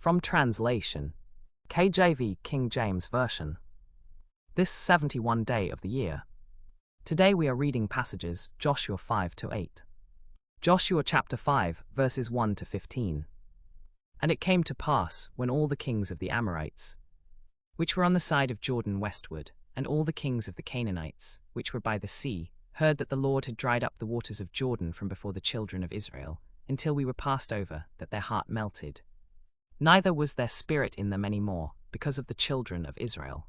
From translation, KJV King James Version. This 71 day of the year. Today we are reading passages Joshua 5-8. Joshua chapter 5 verses 1-15. And it came to pass, when all the kings of the Amorites, which were on the side of Jordan westward, and all the kings of the Canaanites, which were by the sea, heard that the Lord had dried up the waters of Jordan from before the children of Israel, until we were passed over, that their heart melted. Neither was there spirit in them any more, because of the children of Israel.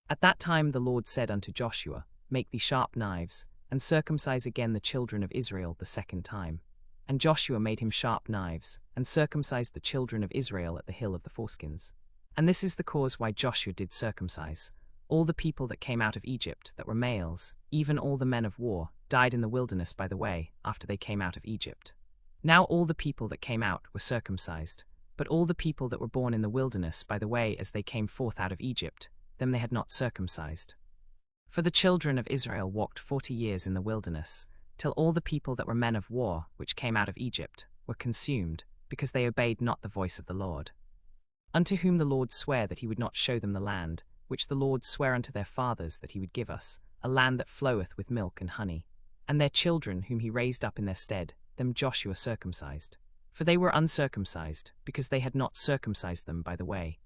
At that time the Lord said unto Joshua, Make thee sharp knives, and circumcise again the children of Israel the second time. And Joshua made him sharp knives, and circumcised the children of Israel at the hill of the foreskins. And this is the cause why Joshua did circumcise. All the people that came out of Egypt that were males, even all the men of war, died in the wilderness by the way, after they came out of Egypt. Now all the people that came out were circumcised, but all the people that were born in the wilderness by the way as they came forth out of Egypt, them they had not circumcised. For the children of Israel walked 40 years in the wilderness, till all the people that were men of war, which came out of Egypt, were consumed, because they obeyed not the voice of the Lord. Unto whom the Lord sware that he would not show them the land, which the Lord sware unto their fathers that he would give us, a land that floweth with milk and honey. And their children whom he raised up in their stead, them Joshua circumcised. For they were uncircumcised, because they had not circumcised them by the way.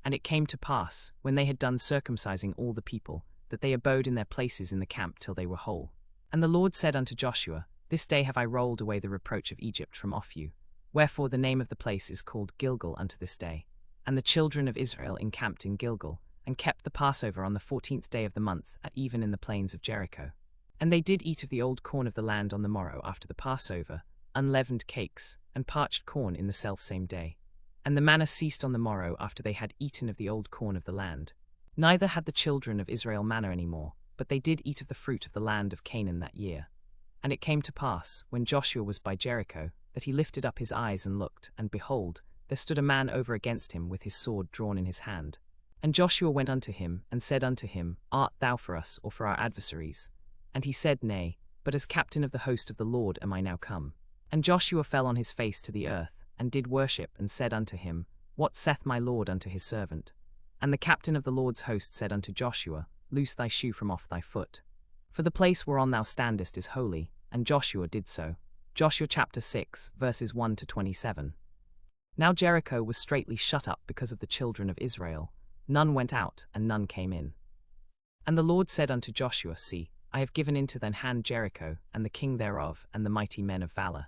And it came to pass, when they had done circumcising all the people, that they abode in their places in the camp till they were whole. And the Lord said unto Joshua, This day have I rolled away the reproach of Egypt from off you. Wherefore the name of the place is called Gilgal unto this day. And the children of Israel encamped in Gilgal, and kept the Passover on the 14th day of the month at even in the plains of Jericho. And they did eat of the old corn of the land on the morrow after the Passover, unleavened cakes, and parched corn in the selfsame day. And the manna ceased on the morrow after they had eaten of the old corn of the land. Neither had the children of Israel manna any more, but they did eat of the fruit of the land of Canaan that year. And it came to pass, when Joshua was by Jericho, that he lifted up his eyes and looked, and behold, there stood a man over against him with his sword drawn in his hand. And Joshua went unto him, and said unto him, Art thou for us, or for our adversaries? And he said, Nay, but as captain of the host of the Lord am I now come. And Joshua fell on his face to the earth, and did worship, and said unto him, What saith my Lord unto his servant? And the captain of the Lord's host said unto Joshua, Loose thy shoe from off thy foot. For the place whereon thou standest is holy. And Joshua did so. Joshua chapter 6, verses 1-27. Now Jericho was straitly shut up because of the children of Israel. None went out, and none came in. And the Lord said unto Joshua, See, I have given into thine hand Jericho, and the king thereof, and the mighty men of valor.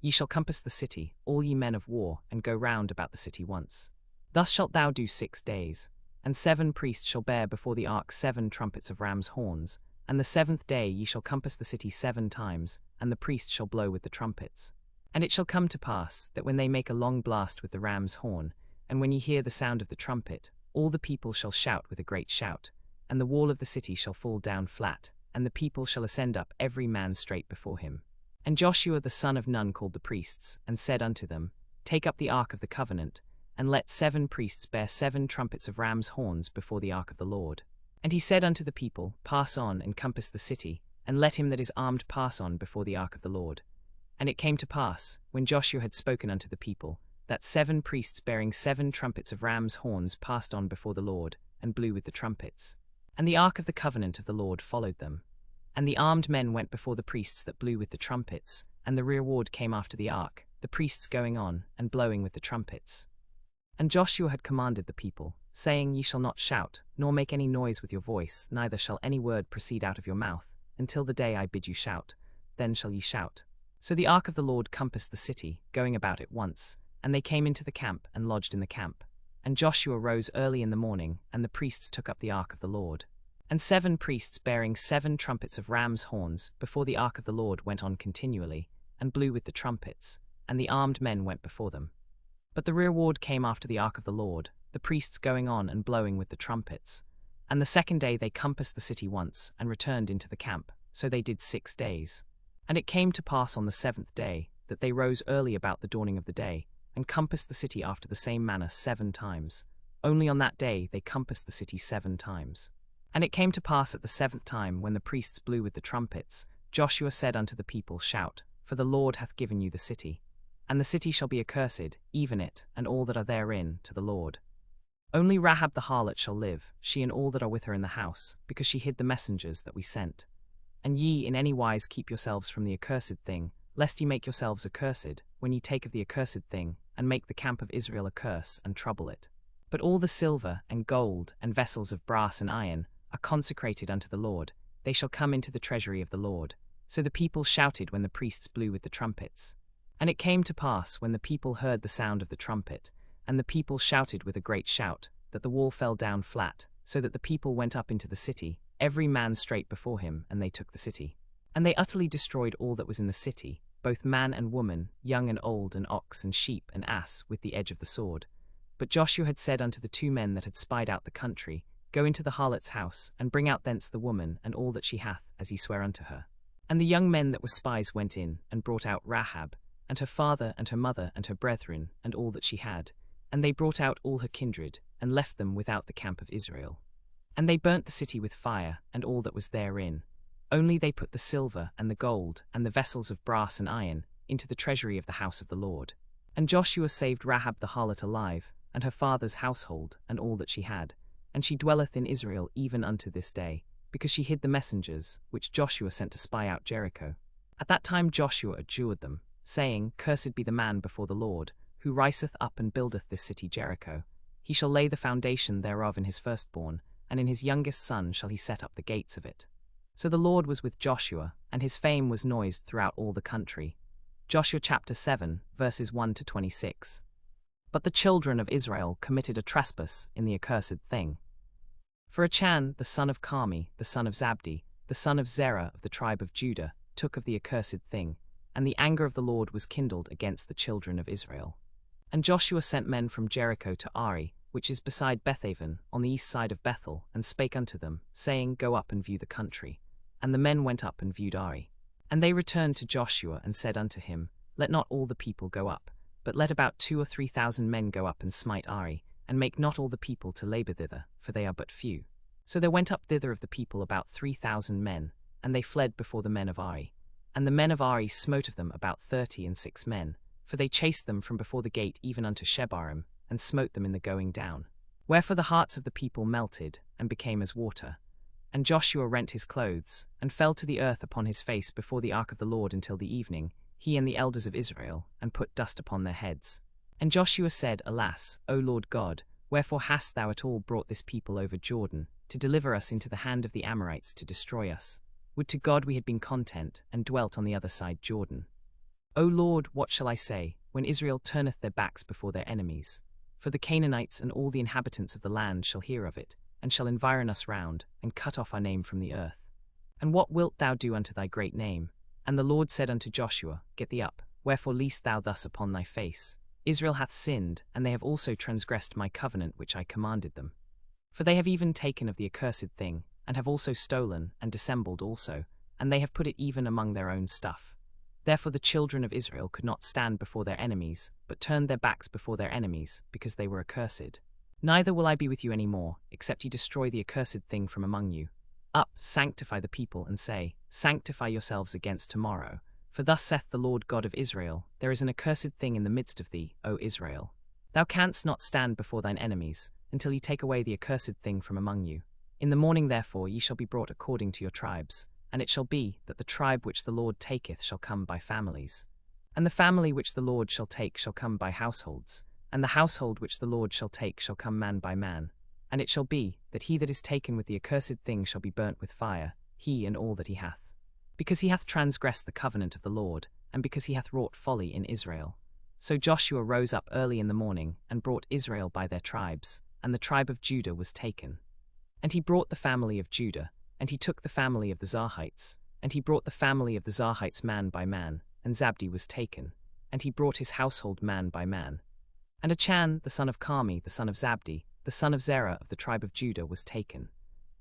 Ye shall compass the city, all ye men of war, and go round about the city once. Thus shalt thou do 6 days. And 7 priests shall bear before the ark 7 trumpets of ram's horns. And the 7th day ye shall compass the city 7 times, and the priests shall blow with the trumpets. And it shall come to pass, that when they make a long blast with the ram's horn, and when ye hear the sound of the trumpet, all the people shall shout with a great shout, and the wall of the city shall fall down flat, and the people shall ascend up every man straight before him. And Joshua the son of Nun called the priests, and said unto them, Take up the ark of the covenant, and let 7 priests bear 7 trumpets of ram's horns before the ark of the Lord. And he said unto the people, Pass on, and compass the city, and let him that is armed pass on before the ark of the Lord. And it came to pass, when Joshua had spoken unto the people, that 7 priests bearing 7 trumpets of ram's horns passed on before the Lord, and blew with the trumpets. And the ark of the covenant of the Lord followed them. And the armed men went before the priests that blew with the trumpets, and the rearward came after the ark, the priests going on, and blowing with the trumpets. And Joshua had commanded the people, saying, Ye shall not shout, nor make any noise with your voice, neither shall any word proceed out of your mouth, until the day I bid you shout. Then shall ye shout. So the ark of the Lord compassed the city, going about it once, and they came into the camp, and lodged in the camp. And Joshua rose early in the morning, and the priests took up the ark of the Lord. And 7 priests bearing 7 trumpets of ram's horns before the ark of the Lord went on continually, and blew with the trumpets, and the armed men went before them. But the rearward came after the ark of the Lord, the priests going on and blowing with the trumpets. And the 2nd day they compassed the city once, and returned into the camp, so they did 6 days. And it came to pass on the 7th day, that they rose early about the dawning of the day, and compassed the city after the same manner 7 times. Only on that day they compassed the city 7 times. And it came to pass at the 7th time, when the priests blew with the trumpets, Joshua said unto the people, Shout, for the Lord hath given you the city. and the city shall be accursed, even it, and all that are therein, to the Lord. Only Rahab the harlot shall live, she and all that are with her in the house, because she hid the messengers that we sent. And ye in any wise keep yourselves from the accursed thing, lest ye make yourselves accursed, when ye take of the accursed thing, and make the camp of Israel a curse, and trouble it. But all the silver, and gold, and vessels of brass and iron, are consecrated unto the Lord, they shall come into the treasury of the Lord. So the people shouted when the priests blew with the trumpets. And it came to pass, when the people heard the sound of the trumpet, and the people shouted with a great shout, that the wall fell down flat, so that the people went up into the city, every man straight before him, and they took the city. And they utterly destroyed all that was in the city, both man and woman, young and old, and ox and sheep and ass, with the edge of the sword. But Joshua had said unto the 2 men that had spied out the country, Go into the harlot's house, and bring out thence the woman, and all that she hath, as ye swear unto her. And the young men that were spies went in, and brought out Rahab, and her father, and her mother, and her brethren, and all that she had. And they brought out all her kindred, and left them without the camp of Israel. And they burnt the city with fire, and all that was therein. Only they put the silver, and the gold, and the vessels of brass and iron, into the treasury of the house of the Lord. And Joshua saved Rahab the harlot alive, and her father's household, and all that she had. And she dwelleth in Israel even unto this day, because she hid the messengers, which Joshua sent to spy out Jericho. At that time Joshua adjured them, saying, Cursed be the man before the Lord, who riseth up and buildeth this city Jericho. He shall lay the foundation thereof in his firstborn, and in his youngest son shall he set up the gates of it. So the Lord was with Joshua, and his fame was noised throughout all the country. Joshua chapter 7, verses 1 to 26. But the children of Israel committed a trespass in the accursed thing. For Achan, the son of Carmi, the son of Zabdi, the son of Zerah of the tribe of Judah, took of the accursed thing, and the anger of the Lord was kindled against the children of Israel. And Joshua sent men from Jericho to Ari, which is beside Bethaven, on the east side of Bethel, and spake unto them, saying, Go up and view the country. And the men went up and viewed Ari. And they returned to Joshua and said unto him, Let not all the people go up, but let about 2,000 or 3,000 men go up and smite Ari, and make not all the people to labor thither, for they are but few. So there went up thither of the people about 3,000 men, and they fled before the men of Ari. And the men of Ari smote of them about 36 men, for they chased them from before the gate even unto Shebarim, and smote them in the going down. Wherefore the hearts of the people melted, and became as water. And Joshua rent his clothes, and fell to the earth upon his face before the ark of the Lord until the evening, he and the elders of Israel, and put dust upon their heads. And Joshua said, Alas, O Lord God, wherefore hast thou at all brought this people over Jordan, to deliver us into the hand of the Amorites to destroy us? Would to God we had been content, and dwelt on the other side Jordan. O Lord, what shall I say, when Israel turneth their backs before their enemies? For the Canaanites and all the inhabitants of the land shall hear of it, and shall environ us round, and cut off our name from the earth. And what wilt thou do unto thy great name? And the Lord said unto Joshua, Get thee up, wherefore leest thou thus upon thy face? Israel hath sinned, and they have also transgressed my covenant which I commanded them. For they have even taken of the accursed thing, and have also stolen, and dissembled also, and they have put it even among their own stuff. Therefore the children of Israel could not stand before their enemies, but turned their backs before their enemies, because they were accursed. Neither will I be with you any more, except ye destroy the accursed thing from among you. Up, sanctify the people, and say, Sanctify yourselves against tomorrow. For thus saith the Lord God of Israel, There is an accursed thing in the midst of thee, O Israel. Thou canst not stand before thine enemies, until ye take away the accursed thing from among you. In the morning therefore ye shall be brought according to your tribes, and it shall be, that the tribe which the Lord taketh shall come by families. And the family which the Lord shall take shall come by households, and the household which the Lord shall take shall come man by man. And it shall be, that he that is taken with the accursed thing shall be burnt with fire, he and all that he hath. Because he hath transgressed the covenant of the Lord, and because he hath wrought folly in Israel. So Joshua rose up early in the morning, and brought Israel by their tribes, and the tribe of Judah was taken. And he brought the family of Judah, and he took the family of the Zarhites, and he brought the family of the Zarhites man by man, and Zabdi was taken, and he brought his household man by man. And Achan, the son of Carmi, the son of Zabdi, the son of Zerah of the tribe of Judah, was taken.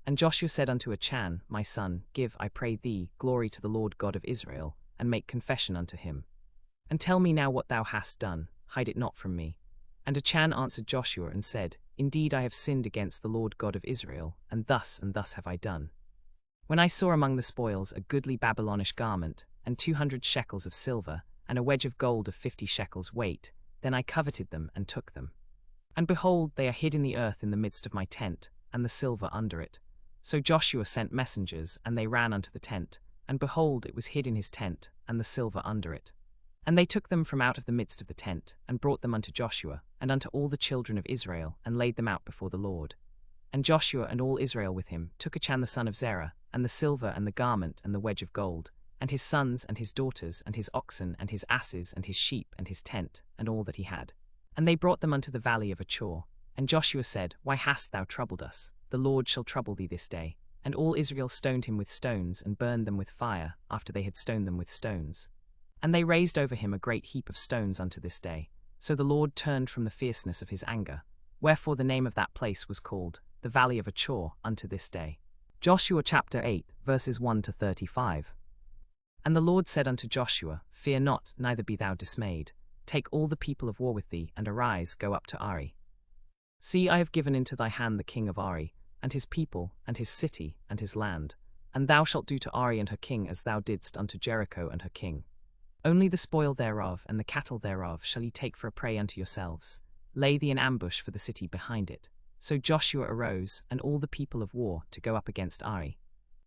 And Joshua said unto Achan, My son, give, I pray thee, glory to the Lord God of Israel, and make confession unto him. And tell me now what thou hast done, hide it not from me. And Achan answered Joshua and said, Indeed I have sinned against the Lord God of Israel, and thus have I done. When I saw among the spoils a goodly Babylonish garment, and 200 shekels of silver, and a wedge of gold of 50 shekels weight. Then I coveted them and took them. And behold, they are hid in the earth in the midst of my tent, and the silver under it. So Joshua sent messengers, and they ran unto the tent, and behold, it was hid in his tent, and the silver under it. And they took them from out of the midst of the tent, and brought them unto Joshua, and unto all the children of Israel, and laid them out before the Lord. And Joshua and all Israel with him took Achan the son of Zerah, and the silver and the garment and the wedge of gold, and his sons and his daughters, and his oxen and his asses and his sheep and his tent, and all that he had. And they brought them unto the valley of Achor. And Joshua said, Why hast thou troubled us? The Lord shall trouble thee this day. And all Israel stoned him with stones, and burned them with fire, after they had stoned them with stones. And they raised over him a great heap of stones unto this day. So the Lord turned from the fierceness of his anger. Wherefore the name of that place was called the Valley of Achor unto this day. Joshua chapter 8, verses 1 to 35. And the Lord said unto Joshua, Fear not, neither be thou dismayed. Take all the people of war with thee, and arise, go up to Ari. See, I have given into thy hand the king of Ari, and his people, and his city, and his land. And thou shalt do to Ari and her king as thou didst unto Jericho and her king. Only the spoil thereof and the cattle thereof shall ye take for a prey unto yourselves. Lay thee an ambush for the city behind it. So Joshua arose, and all the people of war, to go up against Ai.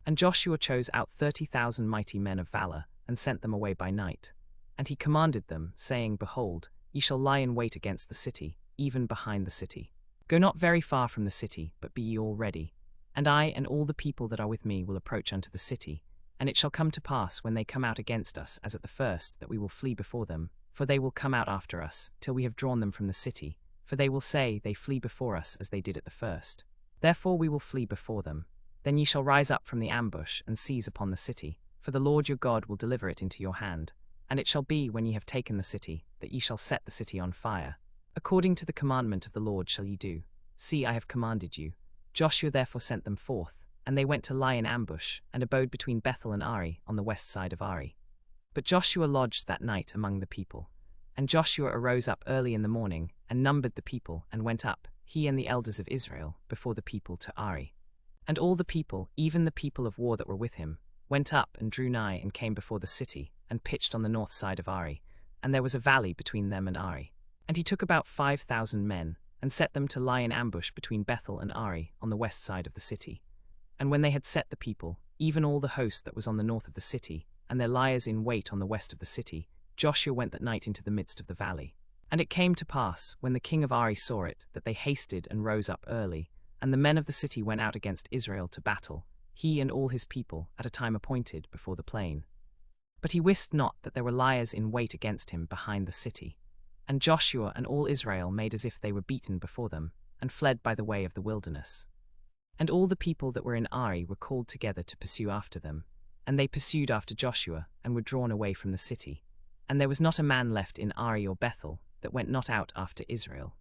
And Joshua chose out 30,000 mighty men of valor, and sent them away by night. And he commanded them, saying, Behold, ye shall lie in wait against the city, even behind the city. Go not very far from the city, but be ye all ready. And I and all the people that are with me will approach unto the city. And it shall come to pass, when they come out against us, as at the first, that we will flee before them. For they will come out after us, till we have drawn them from the city. For they will say, They flee before us, as they did at the first. Therefore we will flee before them. Then ye shall rise up from the ambush, and seize upon the city. For the Lord your God will deliver it into your hand. And it shall be, when ye have taken the city, that ye shall set the city on fire. According to the commandment of the Lord shall ye do. See, I have commanded you. Joshua therefore sent them forth, and they went to lie in ambush, and abode between Bethel and Ari, on the west side of Ari. But Joshua lodged that night among the people. And Joshua arose up early in the morning, and numbered the people, and went up, he and the elders of Israel, before the people to Ari. And all the people, even the people of war that were with him, went up and drew nigh and came before the city, and pitched on the north side of Ari, and there was a valley between them and Ari. And he took about 5,000 men, and set them to lie in ambush between Bethel and Ari, on the west side of the city. And when they had set the people, even all the host that was on the north of the city, and their liers in wait on the west of the city, Joshua went that night into the midst of the valley. And it came to pass, when the king of Ari saw it, that they hasted and rose up early, and the men of the city went out against Israel to battle, he and all his people, at a time appointed, before the plain. But he wist not that there were liers in wait against him behind the city. And Joshua and all Israel made as if they were beaten before them, and fled by the way of the wilderness. And all the people that were in Ari were called together to pursue after them, and they pursued after Joshua, and were drawn away from the city. And there was not a man left in Ari or Bethel, that went not out after Israel.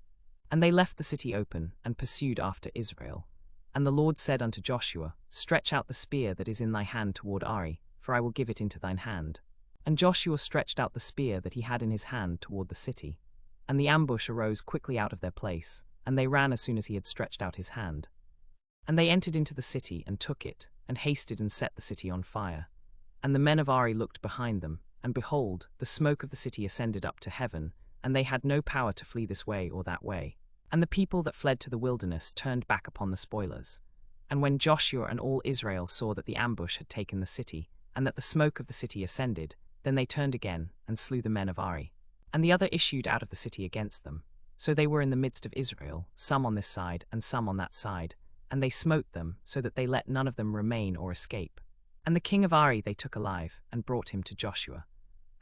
And they left the city open, and pursued after Israel. And the Lord said unto Joshua, Stretch out the spear that is in thy hand toward Ari, for I will give it into thine hand. And Joshua stretched out the spear that he had in his hand toward the city. And the ambush arose quickly out of their place, and they ran as soon as he had stretched out his hand. And they entered into the city, and took it, and hasted and set the city on fire. And the men of Ari looked behind them, and behold, the smoke of the city ascended up to heaven, and they had no power to flee this way or that way. And the people that fled to the wilderness turned back upon the spoilers. And when Joshua and all Israel saw that the ambush had taken the city, and that the smoke of the city ascended, then they turned again, and slew the men of Ari. And the other issued out of the city against them. So they were in the midst of Israel, some on this side, and some on that side, and they smote them, so that they let none of them remain or escape. And the king of Ari they took alive, and brought him to Joshua.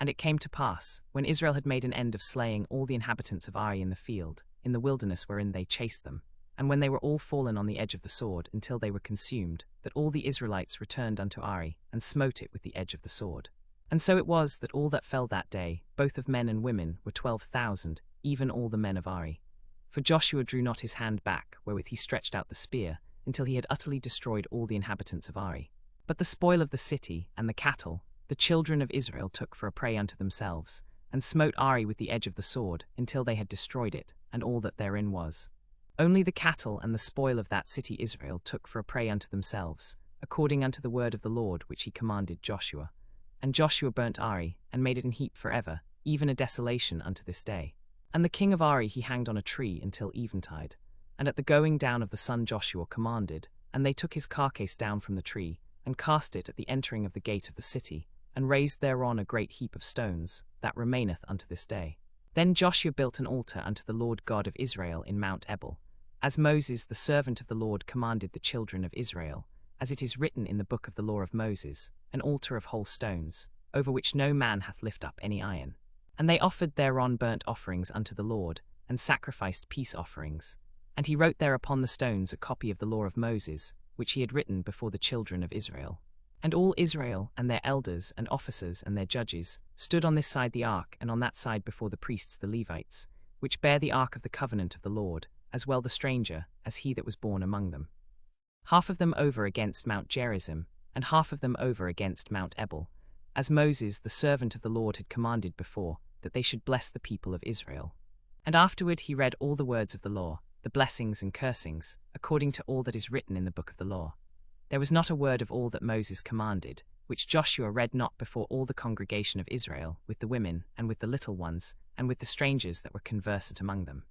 And it came to pass, when Israel had made an end of slaying all the inhabitants of Ai in the field, in the wilderness wherein they chased them, and when they were all fallen on the edge of the sword until they were consumed, that all the Israelites returned unto Ai, and smote it with the edge of the sword. And so it was that all that fell that day, both of men and women, were 12,000, even all the men of Ai. For Joshua drew not his hand back, wherewith he stretched out the spear, until he had utterly destroyed all the inhabitants of Ai. But the spoil of the city, and the cattle, the children of Israel took for a prey unto themselves, and smote Ari with the edge of the sword, until they had destroyed it, and all that therein was. Only the cattle and the spoil of that city Israel took for a prey unto themselves, according unto the word of the Lord which he commanded Joshua. And Joshua burnt Ari, and made it an heap for ever, even a desolation unto this day. And the king of Ari he hanged on a tree until eventide. And at the going down of the sun Joshua commanded, and they took his carcase down from the tree, and cast it at the entering of the gate of the city, and raised thereon a great heap of stones, that remaineth unto this day. Then Joshua built an altar unto the Lord God of Israel in Mount Ebal, as Moses the servant of the Lord commanded the children of Israel, as it is written in the book of the law of Moses, an altar of whole stones, over which no man hath lift up any iron. And they offered thereon burnt offerings unto the Lord, and sacrificed peace offerings. And he wrote there upon the stones a copy of the law of Moses, which he had written before the children of Israel. And all Israel, and their elders, and officers, and their judges, stood on this side the ark, and on that side before the priests the Levites, which bear the ark of the covenant of the Lord, as well the stranger, as he that was born among them. Half of them over against Mount Gerizim, and half of them over against Mount Ebal, as Moses the servant of the Lord had commanded before, that they should bless the people of Israel. And afterward he read all the words of the law, the blessings and cursings, according to all that is written in the book of the law. There was not a word of all that Moses commanded, which Joshua read not before all the congregation of Israel, with the women, and with the little ones, and with the strangers that were conversant among them.